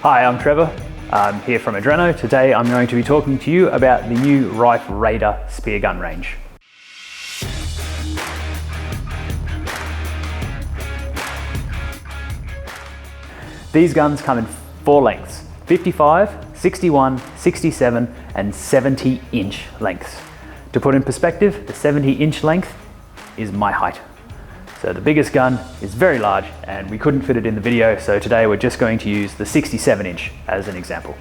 Hi, I'm Trevor. I'm here from Adreno. Today I'm going to be talking to you about the new Riffe Raider Speargun range. These guns come in 4 lengths: 55, 61, 67 and 70 inch lengths. To put in perspective, the 70 inch length is my height. So the biggest gun is very large and we couldn't fit it in the video, so today we're just going to use the 67 inch as an example.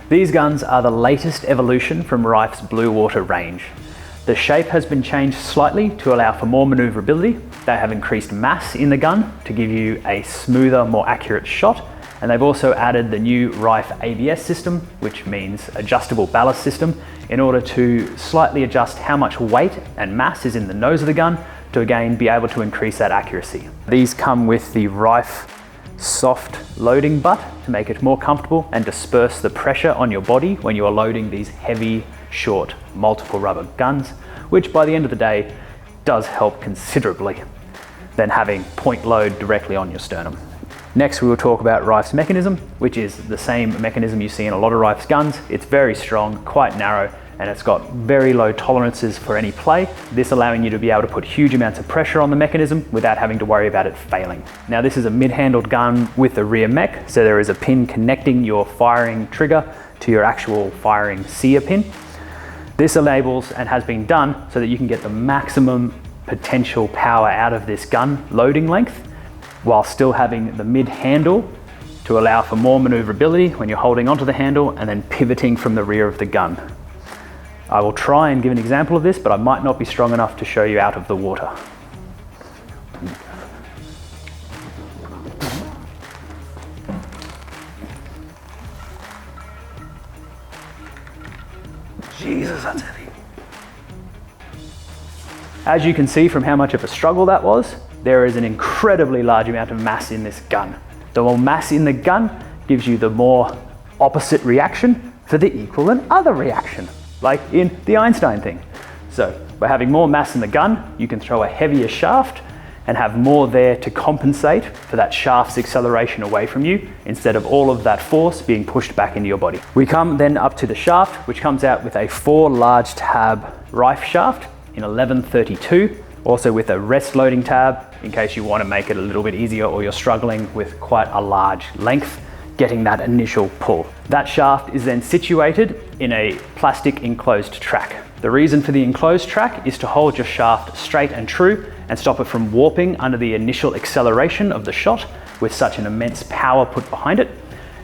These guns are the latest evolution from Riffe's Bluewater range. The shape has been changed slightly to allow for more maneuverability. They have increased mass in the gun to give you a smoother, more accurate shot, and they've also added the new Riffe ABS system, which means adjustable ballast system, in order to slightly adjust how much weight and mass is in the nose of the gun to again be able to increase that accuracy. These come with the Riffe soft loading butt to make it more comfortable and disperse the pressure on your body when you are loading these heavy, short, multiple rubber guns, which by the end of the day does help considerably than having point load directly on your sternum. Next we will talk about Riffe's mechanism, which is the same mechanism you see in a lot of Riffe's guns. It's very strong, quite narrow, and it's got very low tolerances for any play, this allowing you to be able to put huge amounts of pressure on the mechanism without having to worry about it failing. Now this is a mid-handled gun with a rear mech, so there is a pin connecting your firing trigger to your actual firing sear pin. This enables and has been done so that you can get the maximum potential power out of this gun loading length while still having the mid-handle to allow for more maneuverability when you're holding onto the handle and then pivoting from the rear of the gun. I will try and give an example of this, but I might not be strong enough to show you out of the water. Jesus, that's heavy. As you can see from how much of a struggle that was, there is an incredibly large amount of mass in this gun. The more mass in the gun gives you the more opposite reaction for the equal and other reaction, like in the Einstein thing. So by having more mass in the gun, you can throw a heavier shaft and have more there to compensate for that shaft's acceleration away from you, instead of all of that force being pushed back into your body. We come then up to the shaft, which comes out with a 4 large tab Riffe shaft in 1132, also with a rest loading tab in case you want to make it a little bit easier or you're struggling with quite a large length getting that initial pull. That shaft is then situated in a plastic enclosed track. The reason for the enclosed track is to hold your shaft straight and true and stop it from warping under the initial acceleration of the shot with such an immense power put behind it,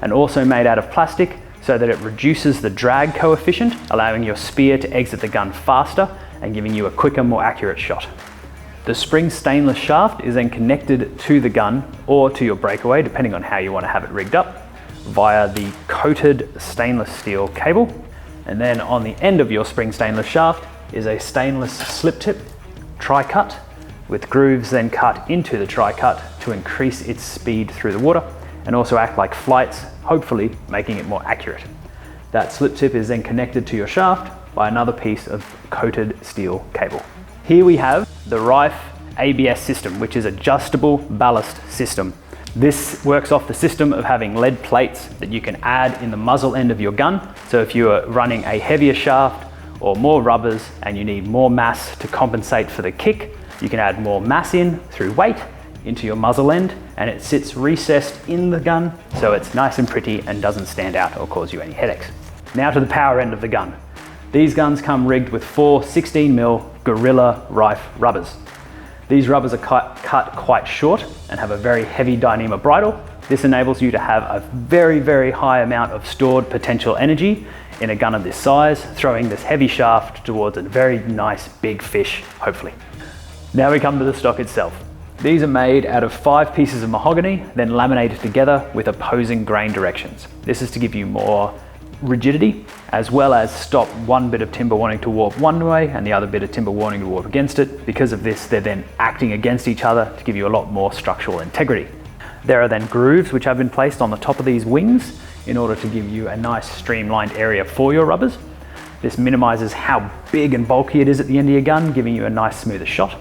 and also made out of plastic so that it reduces the drag coefficient, allowing your spear to exit the gun faster and giving you a quicker, more accurate shot. The spring stainless shaft is then connected to the gun or to your breakaway, depending on how you want to have it rigged up, via the coated stainless steel cable. And then on the end of your spring stainless shaft is a stainless slip tip tri-cut with grooves then cut into the tri-cut to increase its speed through the water and also act like flights, hopefully making it more accurate. That slip tip is then connected to your shaft by another piece of coated steel cable. Here we have the Riffe ABS system, which is adjustable ballast system. This works off the system of having lead plates that you can add in the muzzle end of your gun. So if you are running a heavier shaft or more rubbers and you need more mass to compensate for the kick, you can add more mass in through weight into your muzzle end, and it sits recessed in the gun so it's nice and pretty and doesn't stand out or cause you any headaches. Now to the power end of the gun. These guns come rigged with 4 16mm Gorilla Riffe rubbers. These rubbers are cut quite short and have a very heavy Dyneema bridle. This enables you to have a very, very high amount of stored potential energy in a gun of this size, throwing this heavy shaft towards a very nice big fish, hopefully. Now we come to the stock itself. These are made out of 5 pieces of mahogany, then laminated together with opposing grain directions. This is to give you more rigidity, as well as stop one bit of timber wanting to warp one way and the other bit of timber wanting to warp against it. Because of this, they're then acting against each other to give you a lot more structural integrity. There are then grooves which have been placed on the top of these wings in order to give you a nice streamlined area for your rubbers. This minimizes how big and bulky it is at the end of your gun, giving you a nice smoother shot.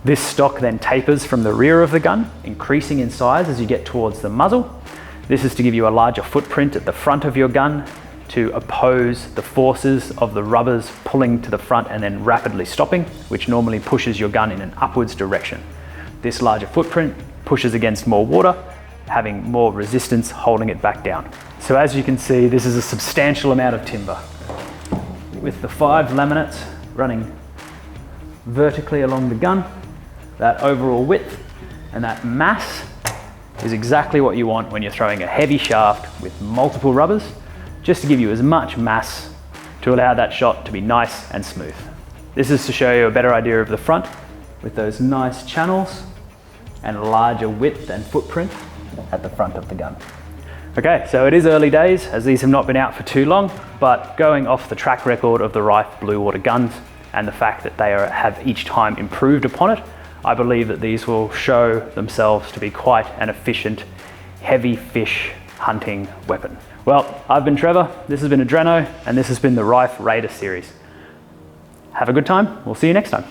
This stock then tapers from the rear of the gun, increasing in size as you get towards the muzzle. This is to give you a larger footprint at the front of your gun to oppose the forces of the rubbers pulling to the front and then rapidly stopping, which normally pushes your gun in an upwards direction. This larger footprint pushes against more water, having more resistance holding it back down. So as you can see, this is a substantial amount of timber. With the 5 laminates running vertically along the gun, that overall width and that mass is exactly what you want when you're throwing a heavy shaft with multiple rubbers, just to give you as much mass to allow that shot to be nice and smooth. This is to show you a better idea of the front with those nice channels and larger width and footprint at the front of the gun. Okay, so it is early days as these have not been out for too long, but going off the track record of the Riffe Bluewater guns and the fact that they have each time improved upon it, I believe that these will show themselves to be quite an efficient, heavy fish hunting weapon. Well, I've been Trevor, this has been Adreno, and this has been the Riffe Raider series. Have a good time, we'll see you next time.